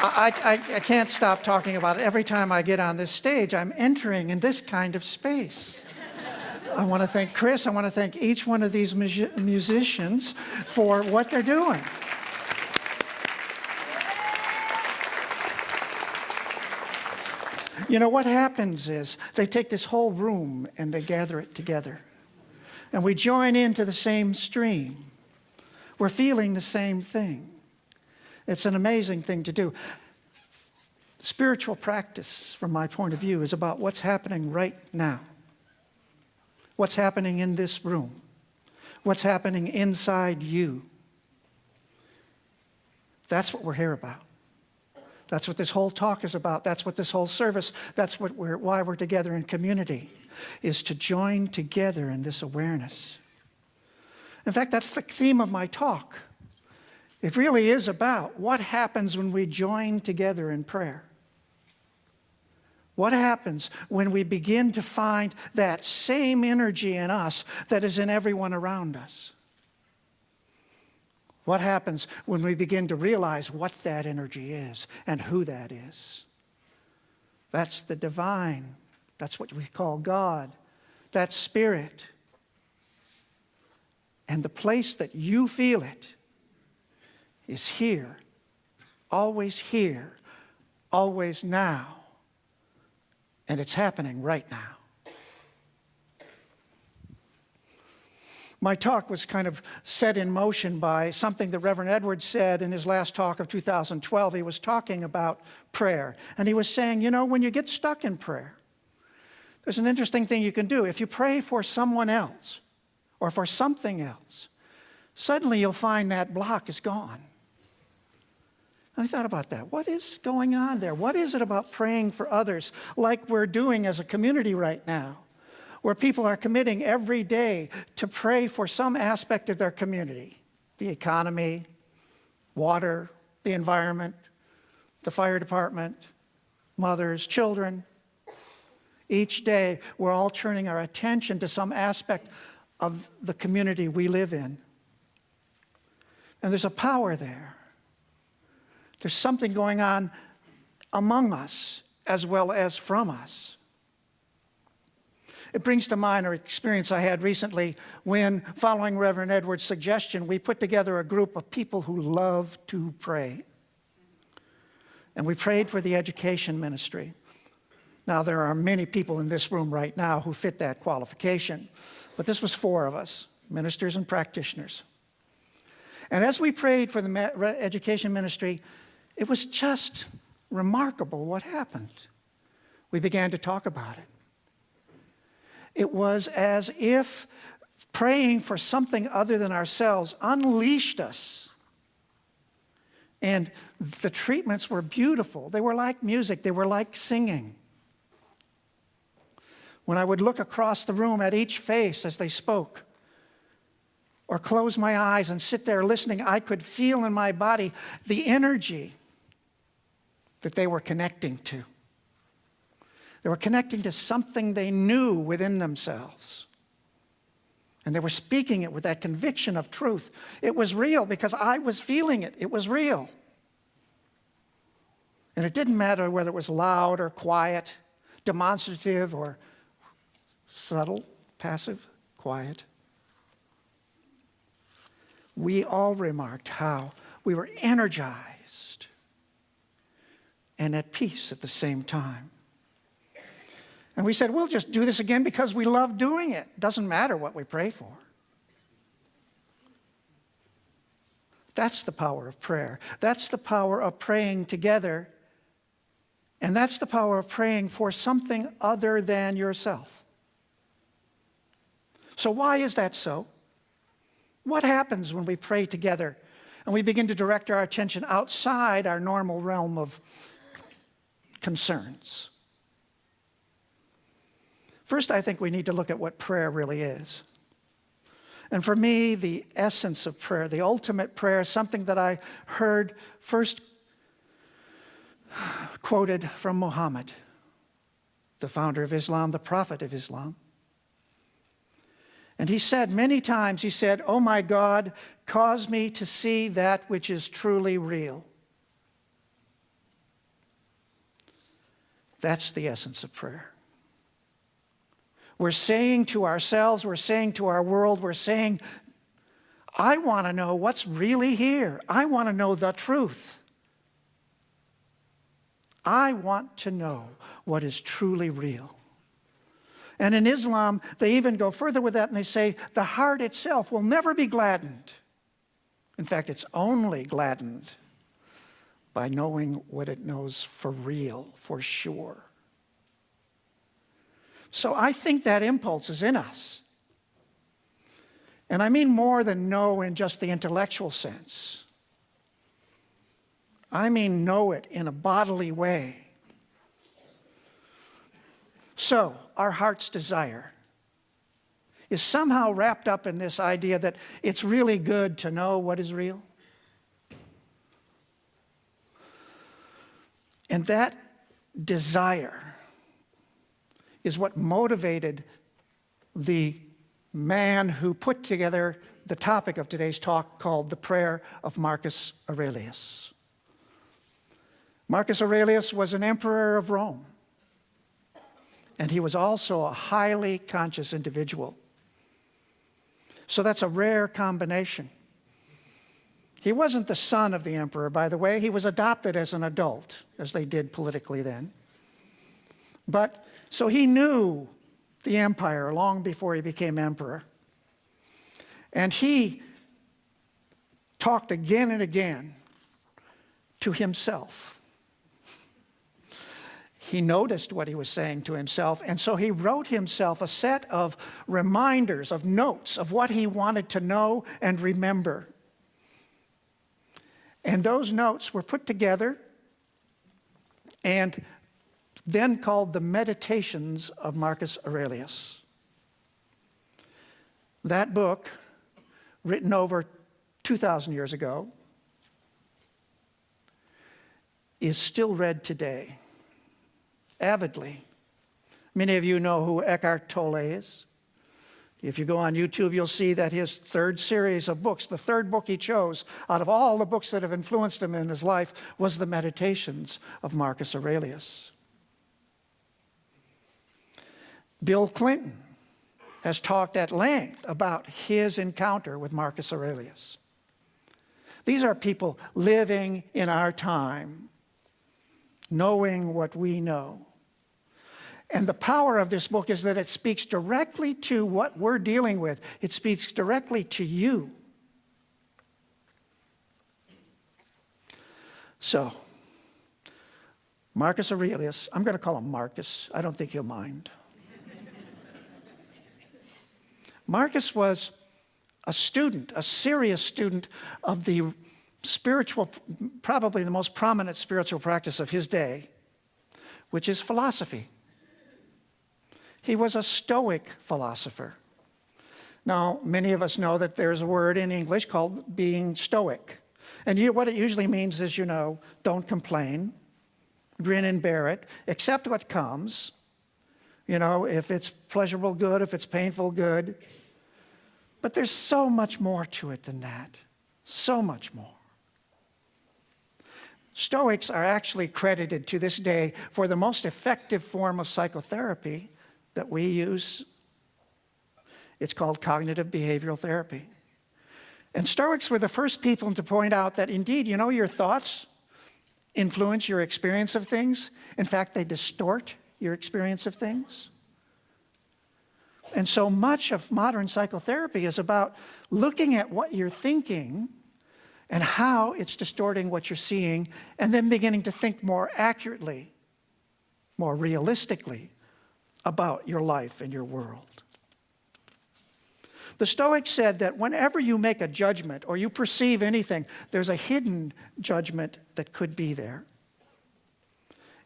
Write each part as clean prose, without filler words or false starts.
I can't stop talking about it. Every time I get on this stage, I'm entering in this kind of space. I want to thank Chris. I want to thank each one of these musicians for what they're doing. You know, what happens is they take this whole room and they gather it together. And we join into the same stream. We're feeling the same thing. It's an amazing thing to do. Spiritual practice, from my point of view, is about what's happening right now. What's happening in this room. What's happening inside you. That's what we're here about. That's what this whole talk is about. That's what this whole service, that's why we're together in community, is to join together in this awareness. In fact, that's the theme of my talk. It really is about what happens when we join together in prayer. What happens when we begin to find that same energy in us that is in everyone around us? What happens when we begin to realize what that energy is and who that is? That's the divine. That's what we call God. That's spirit. And the place that you feel it is here, always now. And it's happening right now. My talk was kind of set in motion by something that Reverend Edwards said in his last talk of 2012. He was talking about prayer. And he was saying, you know, when you get stuck in prayer, there's an interesting thing you can do. If you pray for someone else or for something else, suddenly you'll find that block is gone. And I thought about that. What is going on there? What is it about praying for others like we're doing as a community right now, where people are committing every day to pray for some aspect of their community, the economy, water, the environment, the fire department, mothers, children. Each day, we're all turning our attention to some aspect of the community we live in. And there's a power there. There's something going on among us as well as from us. It brings to mind an experience I had recently when, following Reverend Edwards' suggestion, we put together a group of people who love to pray. And we prayed for the education ministry. Now, there are many people in this room right now who fit that qualification, but this was 4 of us, ministers and practitioners. And as we prayed for the education ministry, it was just remarkable what happened. We began to talk about it. It was as if praying for something other than ourselves unleashed us. And the treatments were beautiful. They were like music. They were like singing. When I would look across the room at each face as they spoke, or close my eyes and sit there listening, I could feel in my body the energy that they were connecting to. They were connecting to something they knew within themselves. And they were speaking it with that conviction of truth. It was real because I was feeling it. It was real. And it didn't matter whether it was loud or quiet, demonstrative or subtle, passive, quiet. We all remarked how we were energized and at peace at the same time. And we said, we'll just do this again because we love doing it. Doesn't matter what we pray for. That's the power of prayer. That's the power of praying together. And that's the power of praying for something other than yourself. So why is that so? What happens when we pray together and we begin to direct our attention outside our normal realm of concerns? First, I think we need to look at what prayer really is. And for me, the essence of prayer, the ultimate prayer, something that I heard first quoted from Muhammad, the founder of Islam, the prophet of Islam. And he said many times, he said, "Oh my God, cause me to see that which is truly real." That's the essence of prayer. We're saying to ourselves, we're saying to our world, we're saying, I want to know what's really here. I want to know the truth. I want to know what is truly real. And in Islam, they even go further with that and they say the heart itself will never be gladdened. In fact, it's only gladdened by knowing what it knows for real, for sure. So I think that impulse is in us. And I mean more than know in just the intellectual sense. I mean know it in a bodily way. So, our heart's desire is somehow wrapped up in this idea that it's really good to know what is real. And that desire is what motivated the man who put together the topic of today's talk called the Prayer of Marcus Aurelius. Marcus Aurelius was an emperor of Rome, and he was also a highly conscious individual. So that's a rare combination. He wasn't the son of the emperor, by the way. He was adopted as an adult, as they did politically then. But so he knew the empire long before he became emperor. And he talked again and again to himself. He noticed what he was saying to himself, and so he wrote himself a set of reminders, of notes, of what he wanted to know and remember. And those notes were put together and then called the Meditations of Marcus Aurelius. That book, written over 2,000 years ago, is still read today, avidly. Many of you know who Eckhart Tolle is. If you go on YouTube, you'll see that his third series of books, the third book he chose out of all the books that have influenced him in his life, was the Meditations of Marcus Aurelius. Bill Clinton has talked at length about his encounter with Marcus Aurelius. These are people living in our time, knowing what we know. And the power of this book is that it speaks directly to what we're dealing with. It speaks directly to you. So, Marcus Aurelius, I'm going to call him Marcus. I don't think he'll mind. Marcus was a student, a serious student of the spiritual, probably the most prominent spiritual practice of his day, which is philosophy. He was a Stoic philosopher. Now, many of us know that there's a word in English called being Stoic. And what it usually means is, don't complain, grin and bear it, accept what comes. If it's pleasurable, good. If it's painful, good. But there's so much more to it than that. So much more. Stoics are actually credited to this day for the most effective form of psychotherapy that we use. It's called cognitive behavioral therapy. And Stoics were the first people to point out that indeed, your thoughts influence your experience of things. In fact, they distort your experience of things. And so much of modern psychotherapy is about looking at what you're thinking and how it's distorting what you're seeing, and then beginning to think more accurately, more realistically about your life and your world. The Stoics said that whenever you make a judgment or you perceive anything, there's a hidden judgment that could be there.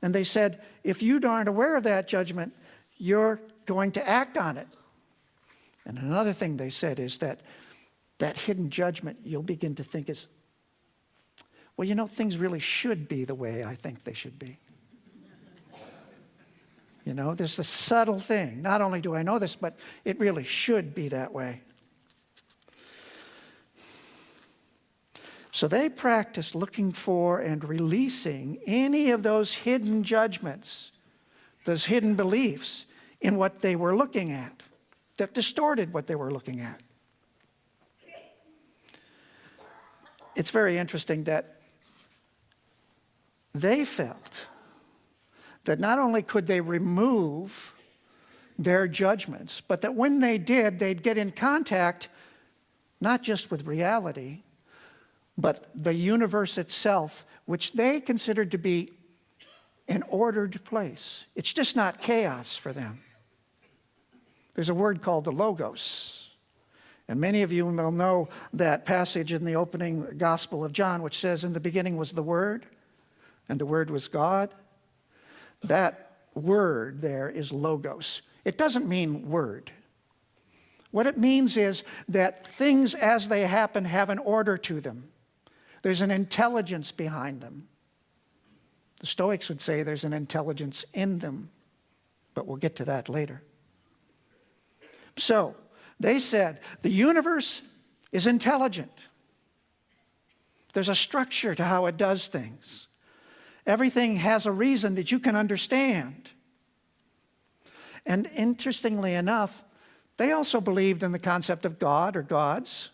And they said, if you aren't aware of that judgment, you're going to act on it. And another thing they said is that hidden judgment, you'll begin to think is, things really should be the way I think they should be. There's a subtle thing. Not only do I know this, but it really should be that way. So they practiced looking for and releasing any of those hidden judgments those hidden beliefs in what they were looking at that distorted what they were looking at. It's very interesting that they felt that not only could they remove their judgments, but that when they did, they'd get in contact not just with reality, but the universe itself, which they considered to be an ordered place. It's just not chaos for them. There's a word called the Logos. And many of you will know that passage in the opening Gospel of John, which says, "In the beginning was the Word, and the Word was God." That word there is Logos. It doesn't mean word. What it means is that things as they happen have an order to them. There's an intelligence behind them. The Stoics would say there's an intelligence in them, but we'll get to that later. So, they said the universe is intelligent. There's a structure to how it does things. Everything has a reason that you can understand. And interestingly enough, they also believed in the concept of God or gods,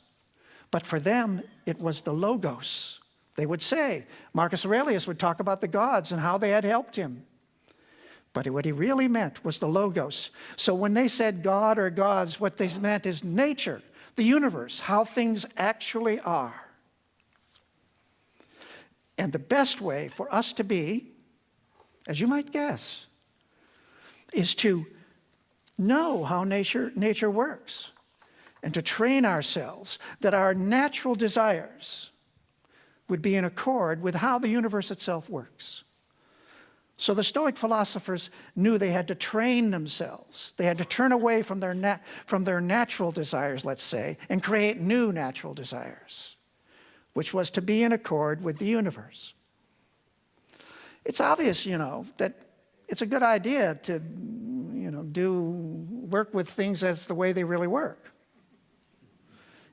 but for them, it was the Logos. They would say, Marcus Aurelius would talk about the gods and how they had helped him. But what he really meant was the Logos. So when they said God or gods, what they meant is nature, the universe, how things actually are. And the best way for us to be, as you might guess, is to know how nature works and to train ourselves that our natural desires would be in accord with how the universe itself works. So the Stoic philosophers knew they had to train themselves. They had to turn away from their natural desires, let's say, and create new natural desires, which was to be in accord with the universe. It's obvious, that it's a good idea to, work with things as the way they really work.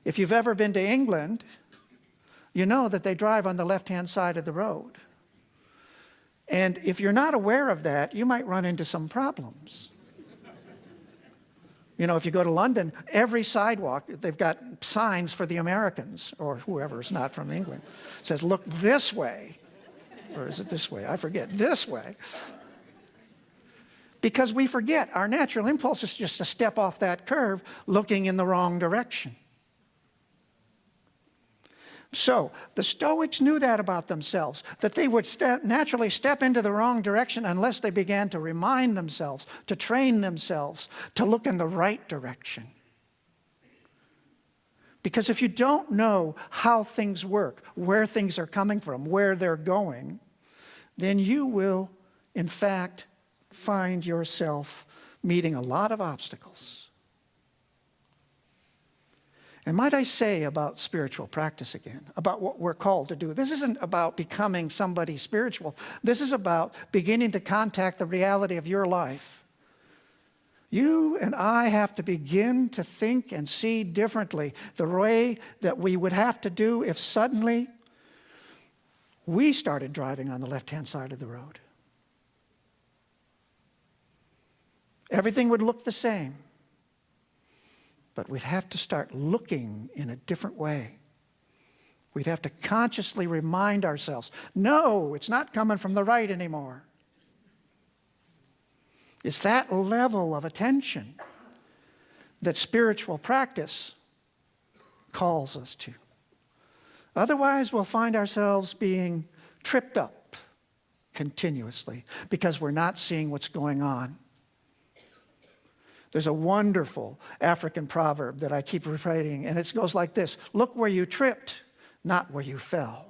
If you've ever been to England, you know that they drive on the left-hand side of the road. And if you're not aware of that, you might run into some problems. If you go to London, every sidewalk, they've got signs for the Americans, or whoever's not from England. It says, look this way. Or is it this way? I forget. This way. Because we forget, our natural impulse is just to step off that curve looking in the wrong direction. So the Stoics knew that about themselves, that they would naturally step into the wrong direction unless they began to remind themselves, to train themselves, to look in the right direction. Because if you don't know how things work, where things are coming from, where they're going, then you will, in fact, find yourself meeting a lot of obstacles. And might I say about spiritual practice again, about what we're called to do. This isn't about becoming somebody spiritual. This is about beginning to contact the reality of your life. You and I have to begin to think and see differently the way that we would have to do if suddenly we started driving on the left-hand side of the road. Everything would look the same. But we'd have to start looking in a different way. We'd have to consciously remind ourselves, no, it's not coming from the right anymore. It's that level of attention that spiritual practice calls us to. Otherwise, we'll find ourselves being tripped up continuously because we're not seeing what's going on. There's a wonderful African proverb that I keep repeating, and it goes like this: look where you tripped, not where you fell.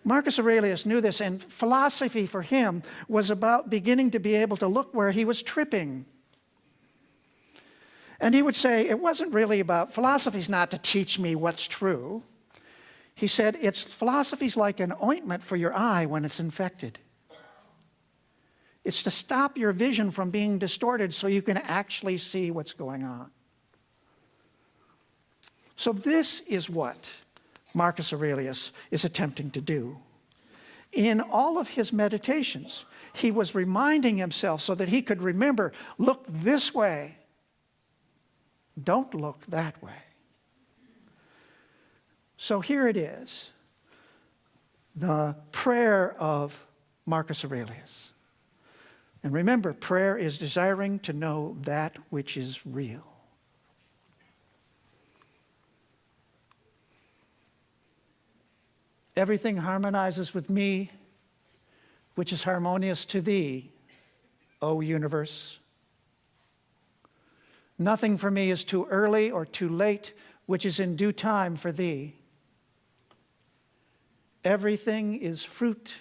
Marcus Aurelius knew this, and philosophy for him was about beginning to be able to look where he was tripping. And he would say, it wasn't really about, philosophy's not to teach me what's true. He said, philosophy's like an ointment for your eye when it's infected. It's to stop your vision from being distorted so you can actually see what's going on. So this is what Marcus Aurelius is attempting to do. In all of his meditations, he was reminding himself so that he could remember, look this way. Don't look that way. So here it is, the prayer of Marcus Aurelius. And remember, prayer is desiring to know that which is real. Everything harmonizes with me, which is harmonious to thee, O universe. Nothing for me is too early or too late, which is in due time for thee. Everything is fruit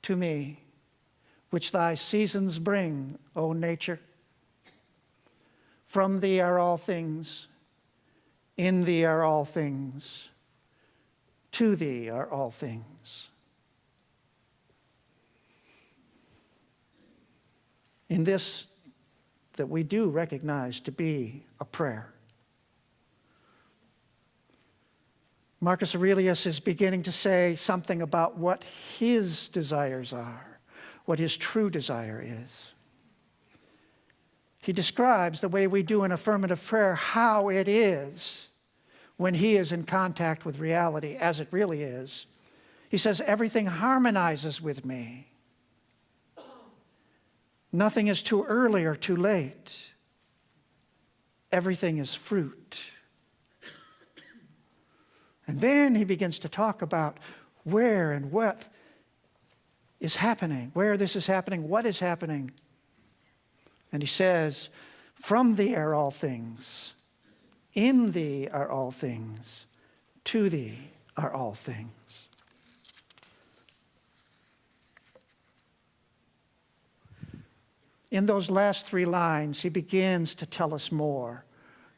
to me, which thy seasons bring, O nature. From thee are all things, in thee are all things, to thee are all things. In this that we do recognize to be a prayer. Marcus Aurelius is beginning to say something about what his desires are, what his true desire is. He describes the way we do in affirmative prayer, how it is when he is in contact with reality as it really is. He says, everything harmonizes with me. Nothing is too early or too late. Everything is fruit. And then he begins to talk about where and what is happening, where this is happening, what is happening. And he says, from thee are all things, in thee are all things, to thee are all things. In those last 3 lines, he begins to tell us more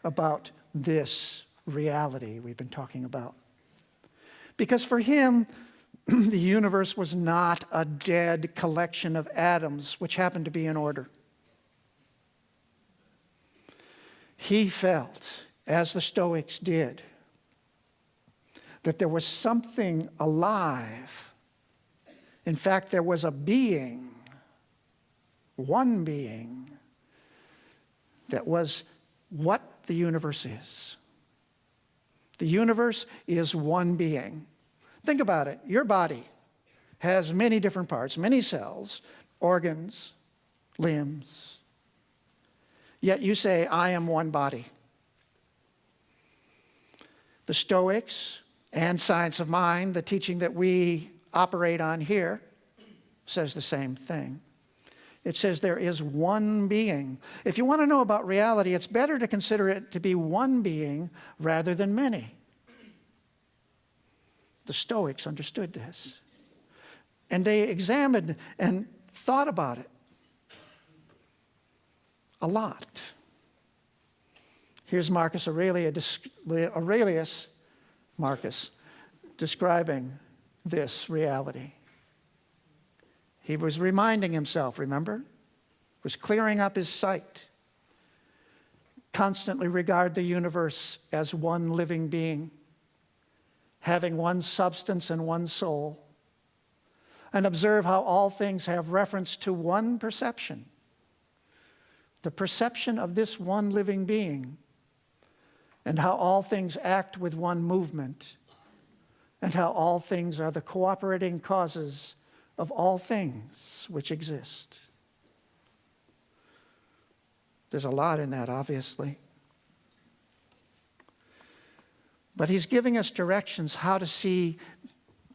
about this reality we've been talking about. Because for him, the universe was not a dead collection of atoms which happened to be in order. He felt, as the Stoics did, that there was something alive. In fact, there was a being, one being, that was what the universe is. The universe is one being. Think about it. Your body has many different parts, many cells, organs, limbs. Yet you say, I am one body. The Stoics and science of mind, the teaching that we operate on here, says the same thing. It says there is one being. If you want to know about reality, it's better to consider it to be one being rather than many. The Stoics understood this. And they examined and thought about it a lot. Here's Marcus Aurelius, Marcus, describing this reality. He was reminding himself, remember? Was clearing up his sight. Constantly regard the universe as one living being, having one substance and one soul, and observe how all things have reference to one perception, the perception of this one living being, and how all things act with one movement, and how all things are the cooperating causes of all things which exist. There's a lot in that, obviously. But he's giving us directions how to see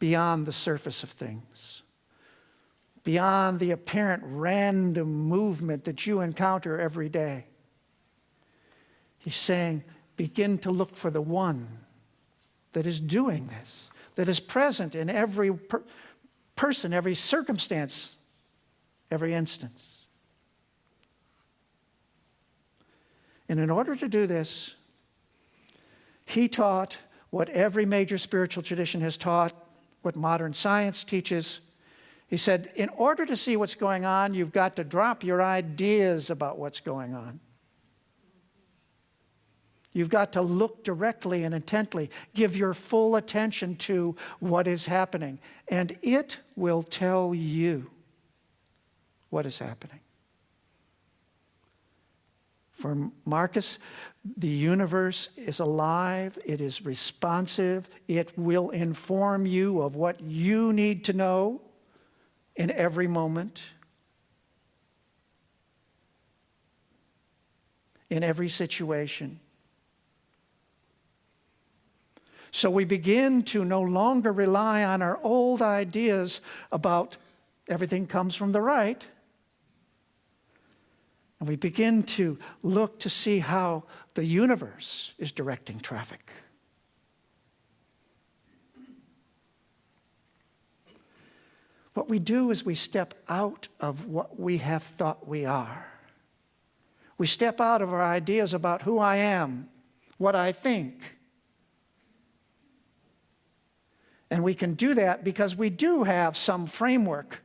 beyond the surface of things, beyond the apparent random movement that you encounter every day. He's saying, begin to look for the one that is doing this, that is present in every person, every circumstance, every instance. And in order to do this, he taught what every major spiritual tradition has taught, what modern science teaches. He said, in order to see what's going on, you've got to drop your ideas about what's going on. You've got to look directly and intently, give your full attention to what is happening, and it will tell you what is happening. For Marcus, the universe is alive, it is responsive, it will inform you of what you need to know in every moment, in every situation. So we begin to no longer rely on our old ideas about everything comes from the right. And we begin to look to see how the universe is directing traffic. What we do is we step out of what we have thought we are. We step out of our ideas about who I am, what I think. And we can do that because we do have some framework.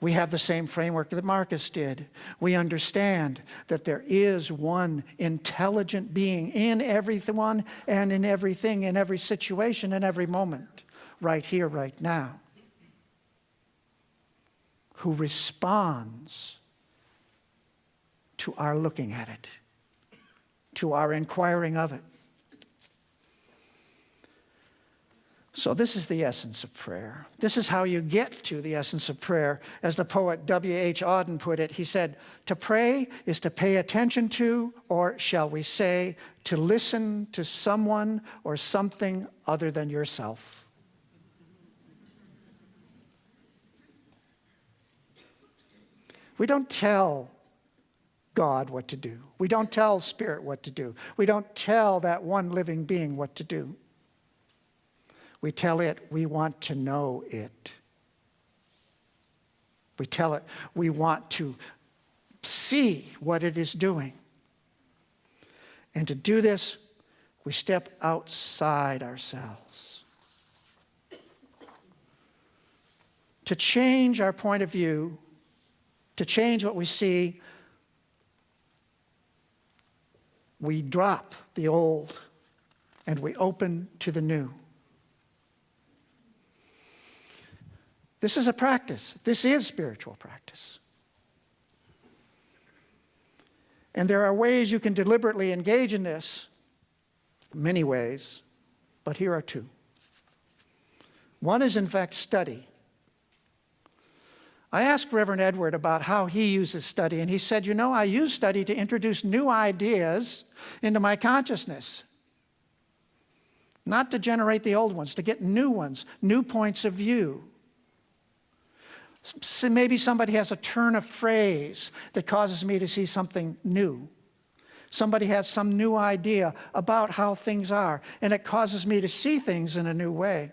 We have the same framework that Marcus did. We understand that there is one intelligent being in everyone and in everything, in every situation, in every moment, right here, right now, who responds to our looking at it, to our inquiring of it. So this is the essence of prayer. This is how you get to the essence of prayer. As the poet W.H. Auden put it, he said, to pray is to pay attention to, or shall we say, to listen to someone or something other than yourself. We don't tell God what to do. We don't tell Spirit what to do. We don't tell that one living being what to do. We tell it we want to know it. We tell it we want to see what it is doing. And to do this, we step outside ourselves. To change our point of view, to change what we see, we drop the old and we open to the new. This is a practice. This is spiritual practice. And there are ways you can deliberately engage in this, many ways, but here are two. One is, in fact, study. I asked Reverend Edward about how he uses study, and he said, I use study to introduce new ideas into my consciousness. Not to generate the old ones, to get new ones, new points of view. So maybe somebody has a turn of phrase that causes me to see something new. Somebody has some new idea about how things are, and it causes me to see things in a new way.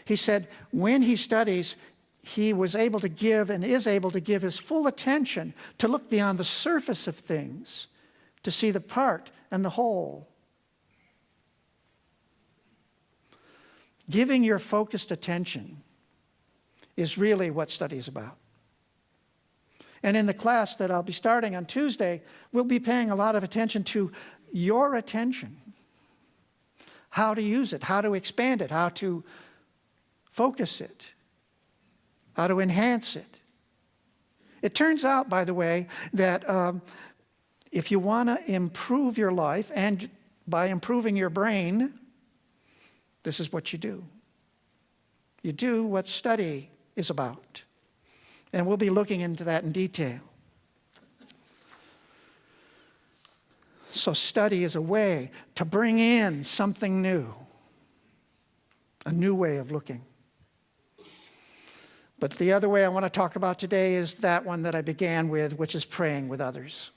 He said when he studies, he was able to give and is able to give his full attention to look beyond the surface of things, to see the part and the whole. Giving your focused attention is really what study is about. And in the class that I'll be starting on Tuesday, we'll be paying a lot of attention to your attention. How to use it, how to expand it, how to focus it, how to enhance it. It turns out, by the way, that if you want to improve your life, and by improving your brain, this is what you do. You do what study is about. And we'll be looking into that in detail. So study is a way to bring in something new, a new way of looking. But the other way I want to talk about today is that one that I began with, which is praying with others.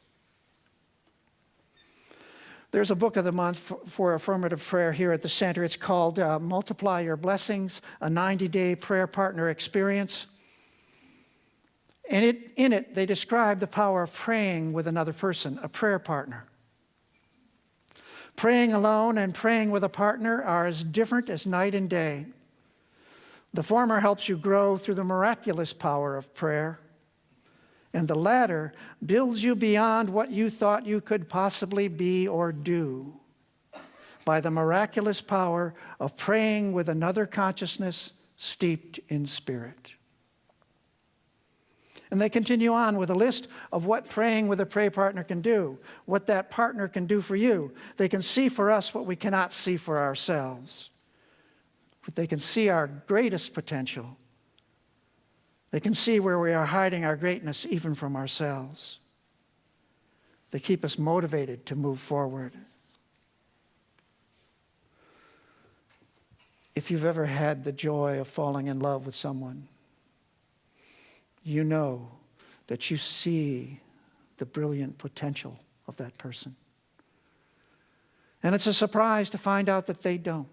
There's a book of the month for affirmative prayer here at the center. It's called Multiply Your Blessings, a 90-day prayer partner experience. And in it, they describe the power of praying with another person, a prayer partner. Praying alone and praying with a partner are as different as night and day. The former helps you grow through the miraculous power of prayer, And the latter builds you beyond what you thought you could possibly be or do by the miraculous power of praying with another consciousness steeped in spirit. And they continue on with a list of what praying with a prayer partner can do, what that partner can do for you. They can see for us what we cannot see for ourselves. They can see our greatest potential. They can see where we are hiding our greatness even from ourselves. They keep us motivated to move forward. If you've ever had the joy of falling in love with someone, you know that you see the brilliant potential of that person. And it's a surprise to find out that they don't.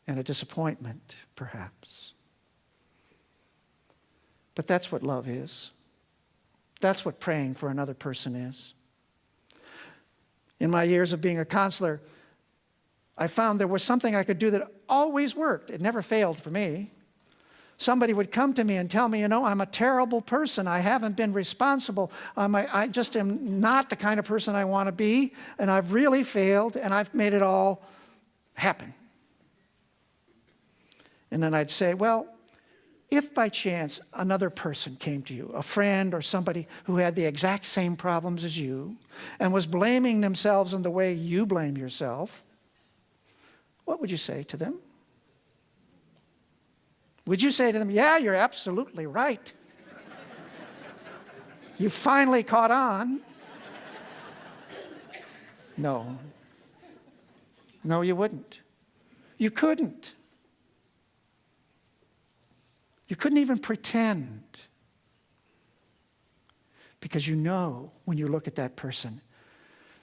And a disappointment, perhaps. But that's what love is. That's what praying for another person is. In my years of being a counselor, I found there was something I could do that always worked. It never failed for me. Somebody would come to me and tell me, I'm a terrible person. I haven't been responsible. I just am not the kind of person I want to be, and I've really failed, and I've made it all happen. And then I'd say, well, if by chance another person came to you, a friend or somebody who had the exact same problems as you, and was blaming themselves in the way you blame yourself, what would you say to them? Would you say to them, yeah, you're absolutely right. You finally caught on? No. No, you wouldn't. You couldn't. You couldn't even pretend. Because you know when you look at that person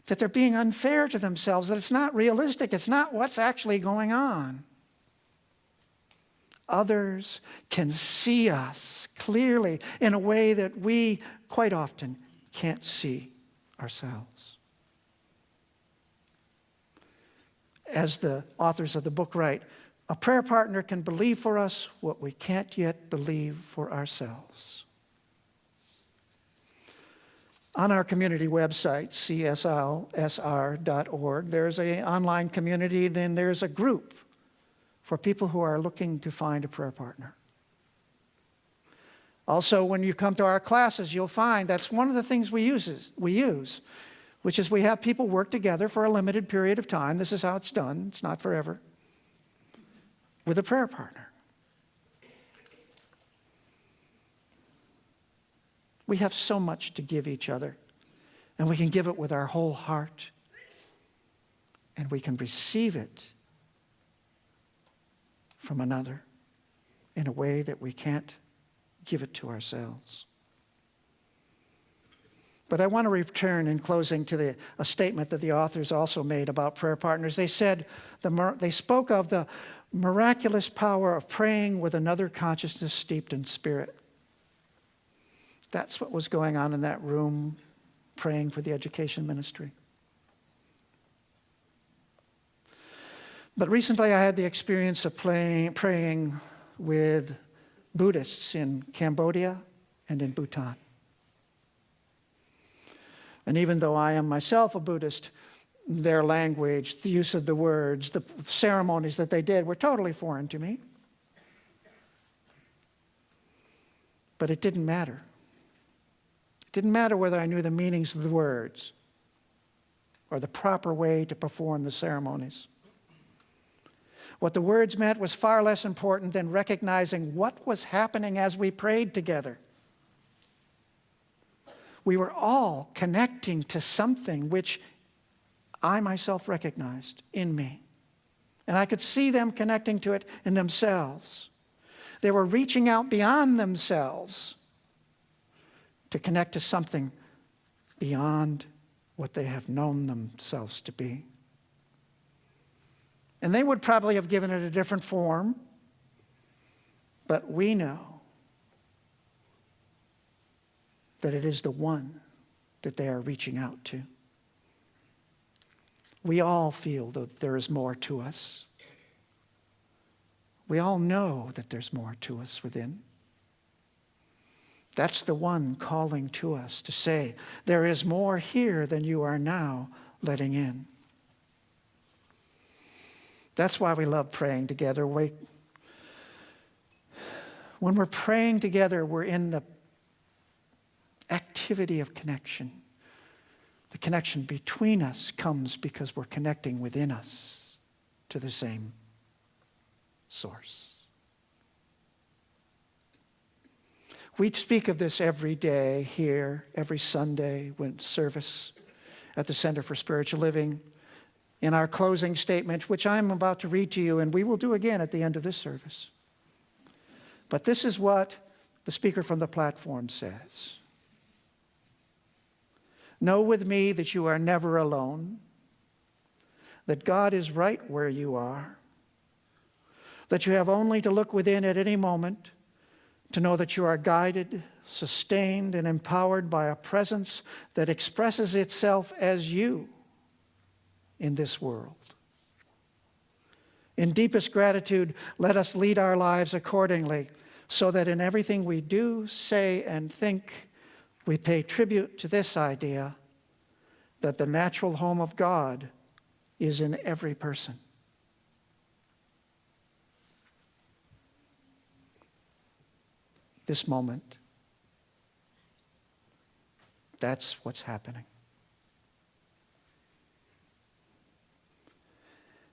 that they're being unfair to themselves, that it's not realistic, it's not what's actually going on. Others can see us clearly in a way that we quite often can't see ourselves. As the authors of the book write, a prayer partner can believe for us what we can't yet believe for ourselves. On our community website, cslsr.org, there's an online community, and there's a group for people who are looking to find a prayer partner. Also, when you come to our classes, you'll find that's one of the things we use, which is we have people work together for a limited period of time. This is how it's done. It's not forever. With a prayer partner. We have so much to give each other, and we can give it with our whole heart, and we can receive it from another in a way that we can't give it to ourselves. But I want to return in closing to a statement that the authors also made about prayer partners. They said, they spoke of the miraculous power of praying with another consciousness steeped in spirit. That's what was going on in that room, praying for the education ministry. But recently I had the experience of praying with Buddhists in Cambodia and in Bhutan. And even though I am myself a Buddhist, their language, the use of the words, the ceremonies that they did were totally foreign to me. But it didn't matter. It didn't matter whether I knew the meanings of the words or the proper way to perform the ceremonies. What the words meant was far less important than recognizing what was happening as we prayed together. We were all connecting to something which I myself recognized in me. And I could see them connecting to it in themselves. They were reaching out beyond themselves to connect to something beyond what they have known themselves to be. And they would probably have given it a different form, but we know that it is the one that they are reaching out to. We all feel that there is more to us. We all know that there's more to us within. That's the one calling to us to say, there is more here than you are now letting in. That's why we love praying together. When we're praying together, we're in the activity of connection. The connection between us comes because we're connecting within us to the same source. We speak of this every day here, every Sunday when service at the Center for Spiritual Living. In our closing statement, which I'm about to read to you, and we will do again at the end of this service. But this is what the speaker from the platform says. Know with me that you are never alone, that God is right where you are, that you have only to look within at any moment to know that you are guided, sustained, and empowered by a presence that expresses itself as you in this world. In deepest gratitude, let us lead our lives accordingly, so that in everything we do, say, and think, we pay tribute to this idea that the natural home of God is in every person. This moment, that's what's happening.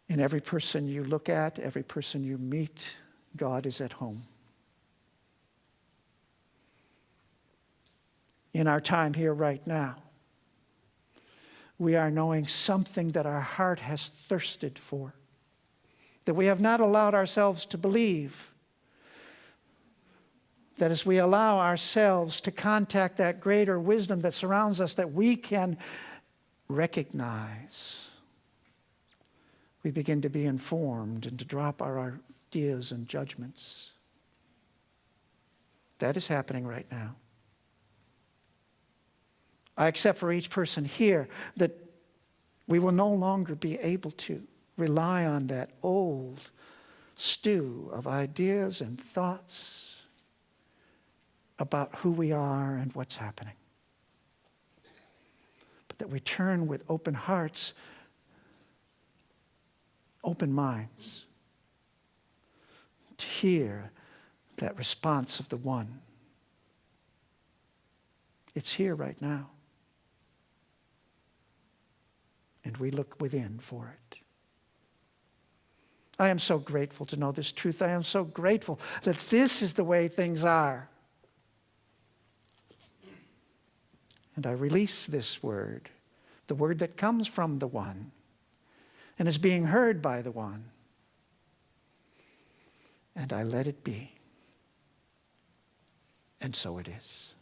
In every person you look at, every person you meet, God is at home. In our time here right now, we are knowing something that our heart has thirsted for, that we have not allowed ourselves to believe, that as we allow ourselves to contact that greater wisdom that surrounds us, that we can recognize, we begin to be informed and to drop our ideas and judgments. That is happening right now. I accept for each person here that we will no longer be able to rely on that old stew of ideas and thoughts about who we are and what's happening. But that we turn with open hearts, open minds, to hear that response of the one. It's here right now. And we look within for it. I am so grateful to know this truth. I am so grateful that this is the way things are. And I release this word, the word that comes from the one and is being heard by the one. And I let it be. And so it is.